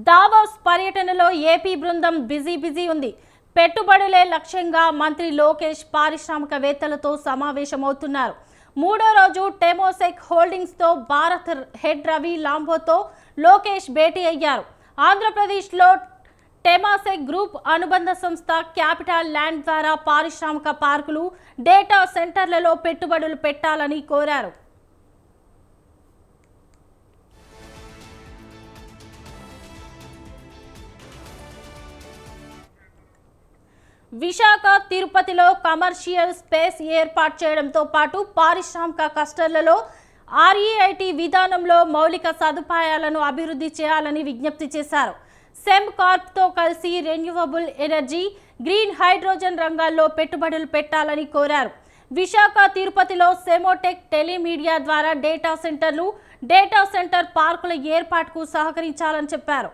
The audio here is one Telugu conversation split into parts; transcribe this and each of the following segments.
దావోస్ పర్యటనలో ఏపీ బృందం బిజీ ఉంది. పెట్టుబడులే లక్ష్యంగా మంత్రి లోకేష్ పారిశ్రామికవేత్తలతో సమావేశమవుతున్నారు. మూడో రోజు టెమోసెక్ హోల్డింగ్స్ తో భారత్ హెడ్ రవి లాంబోతో లోకేష్ భేటీ అయ్యారు. ఆంధ్రప్రదేశ్లో టెమాసెక్ గ్రూప్ అనుబంధ సంస్థ క్యాపిటల్ ల్యాండ్ ద్వారా పారిశ్రామిక పార్కులు, డేటా సెంటర్లలో పెట్టుబడులు పెట్టాలని కోరారు. విశాఖ, తిరుపతిలో కమర్షియల్ స్పేస్ ఏర్పాటు చేయడంతో పాటు పారిశ్రామిక క్లస్టర్లలో ఆర్ఈఐటీ విధానంలో మౌలిక సదుపాయాలను అభివృద్ధి చేయాలని విజ్ఞప్తి చేశారు. సెమ్ కార్ప్తో కలిసి రెన్యూవబుల్ ఎనర్జీ, గ్రీన్ హైడ్రోజన్ రంగాల్లో పెట్టుబడులు పెట్టాలని కోరారు. విశాఖ, తిరుపతిలో సెమోటెక్ టెలిమీడియా ద్వారా డేటా సెంటర్లు, డేటా సెంటర్ పార్కుల ఏర్పాటుకు సహకరించాలని చెప్పారు.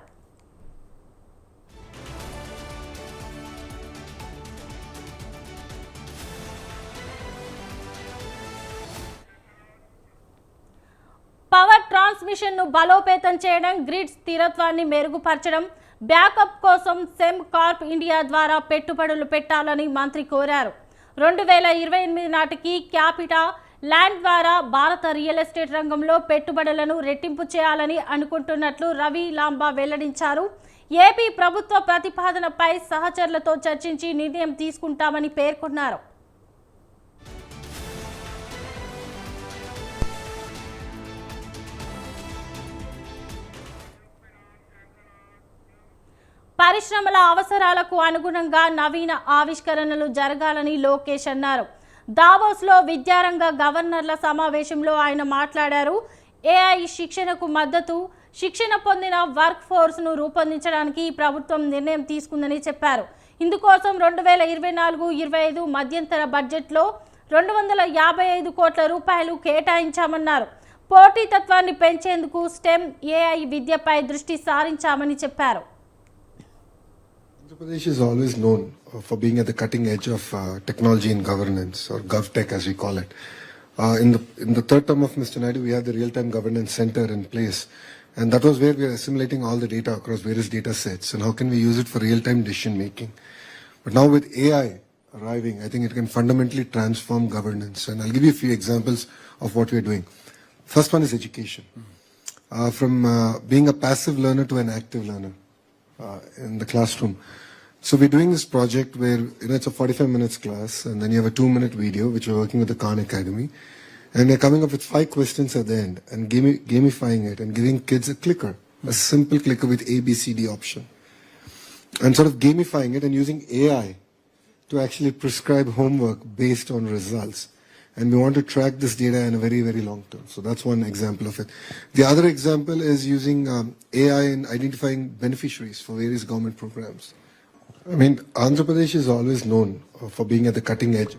పవర్ ట్రాన్స్మిషన్ ను బలోపేతం చేయడం, గ్రిడ్ స్థిరత్వాన్ని మెరుగుపరచడం, బ్యాకప్ కోసం సెమ్ కార్ప్ ఇండియా ద్వారా పెట్టుబడులు పెట్టాలని మంత్రి కోరారు. 2028 నాటికి క్యాపిటల్ ల్యాండ్ ద్వారా భారత రియల్ ఎస్టేట్ రంగంలో పెట్టుబడులను రెట్టింపు చేయాలని అనుకుంటున్నట్లు రవి లాంబా వెల్లడించారు. ఏపీ ప్రభుత్వ ప్రతిపాదనపై సహచరులతో చర్చించి నిర్ణయం తీసుకుంటామని పేర్కొన్నారు. పరిశ్రమల అవసరాలకు అనుగుణంగా నవీన ఆవిష్కరణలు జరగాలని లోకేష్ అన్నారు. దావోస్లో విద్యారంగ గవర్నర్ల సమావేశంలో ఆయన మాట్లాడారు. ఏఐ శిక్షణకు మద్దతు, శిక్షణ పొందిన వర్క్ ఫోర్స్ను రూపొందించడానికి ప్రభుత్వం నిర్ణయం తీసుకుందని చెప్పారు. ఇందుకోసం 2024-25 మధ్యంతర బడ్జెట్లో 255 కోట్ల రూపాయలు కేటాయించామన్నారు. పోటీతత్వాన్ని పెంచేందుకు స్టెమ్, ఏఐ విద్యపై దృష్టి సారించామని చెప్పారు. Andhra Pradesh is always known for being at the cutting edge of technology and governance, or GovTech as we call it. In the third term of Mr. Naidu, we have the Real-Time Governance Center in place, and that was where we are assimilating all the data across various data sets, and how can we use it for real-time decision making. But now with AI arriving, I think it can fundamentally transform governance, and I'll give you a few examples of what we are doing. First one is education. From being a passive learner to an active learner in the classroom. So we're doing this project where it's a 45 minutes class, and then you have a 2-minute video which we're working with the Khan Academy, and we're coming up with 5 questions at the end and gamifying it and giving kids a clicker, a simple clicker with ABCD option, and sort of gamifying it and using AI to actually prescribe homework based on results. And we want to track this data in a very, very long term. So that's one example of it. The other example is using AI in identifying beneficiaries for various government programs. I mean, Andhra Pradesh is always known for being at the cutting edge.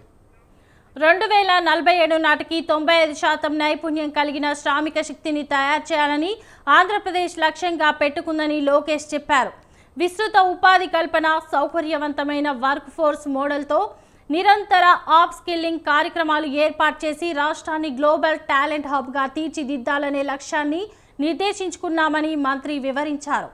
2047 నాటికి 95% నైపుణ్యం కలిగిన శ్రామిక శక్తిని తయారు చేయాలని ఆంధ్రప్రదేశ్ లక్ష్యంగా పెట్టుకుందని లోకేష్ చెప్పారు. విస్తృత ఉపాధి కల్పన, సౌకర్యవంతమైన వర్క్ ఫోర్స్ మోడల్తో నిరంతర అప్ స్కిల్లింగ్ కార్యక్రమాలు ఏర్పాటు చేసి రాష్ట్రాన్ని గ్లోబల్ టాలెంట్ హబ్గా తీర్చిదిద్దాలనే లక్ష్యాన్ని నిర్దేశించుకున్నామని మంత్రి వివరించారు.